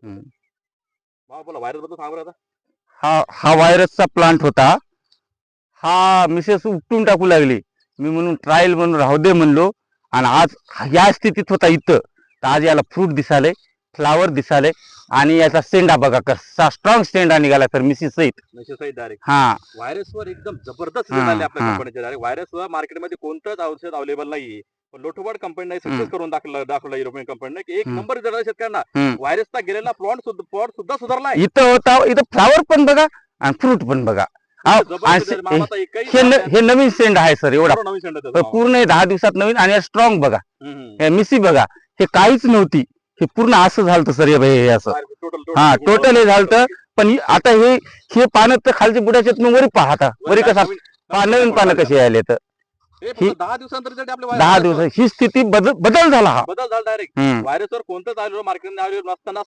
हम्म. बोला व्हायरस बद्दल सांगा बरं आता. हा हा व्हायरसचा प्लांट होता. हा मिसेस उपटून टाकू लागली. मी म्हणून ट्रायल म्हणून राहू दे म्हणलो, आणि आज या स्थितीत होता इथं. तर आज याला फ्रूट दिसाले, फ्लावर दिसाले, आणि याचा सेंडा बघा कसा स्ट्रॉंग सेंडा निघाला सर, मिसेस सहित. डायरेक्ट हा व्हायरसवर एकदम जबरदस्त हा, रिझल्ट आले आपल्या हा. कंपनीचे. डायरेक्ट व्हायरसवर मार्केटमध्ये कोणतंच औषध अवेलेबल नाहीये. पण लोटोबर्ड कंपनीने सक्सेस करून दाखवलं युरोपियन कंपनीने की एक हम्म. नंबर रिझल्ट शेतकऱ्यांना. हम्म. व्हायरसचा गेलेला प्लॉट सुद्धा सुधारलाय. इथं होता, इथं फ्लावर पण बघा आणि फ्रूट पण बघा. इतकं अहो, आणि जबरदस्त मामा आता एकही हे नवीन सेंड आहे सर, एवढा नवीन सेंड आहे त्याचा मामा. पूर्ण 10 दिवसात नवीन. आणि स्ट्रॉंग बघा, हम्म. हे मिसी बघा, हे काहीच नव्हती, हे पूर्ण असं झालं सर. हे असं हा टोटल हे झालं. पण आता हे पानं तर खालचे बुडाचे वरी पाहता, वरी कसा नवीन पानं कशी आले. तर हे ही फक्त 10 दिवसानंतर रिझल्ट आपल्या 10 दिवस ही स्थिती बदल झाला हा. बदल झाला डायरेक्ट. हम्म. व्हायरसवर कोणतंच आलेलं मार्केटमध्ये आलेलं नसताना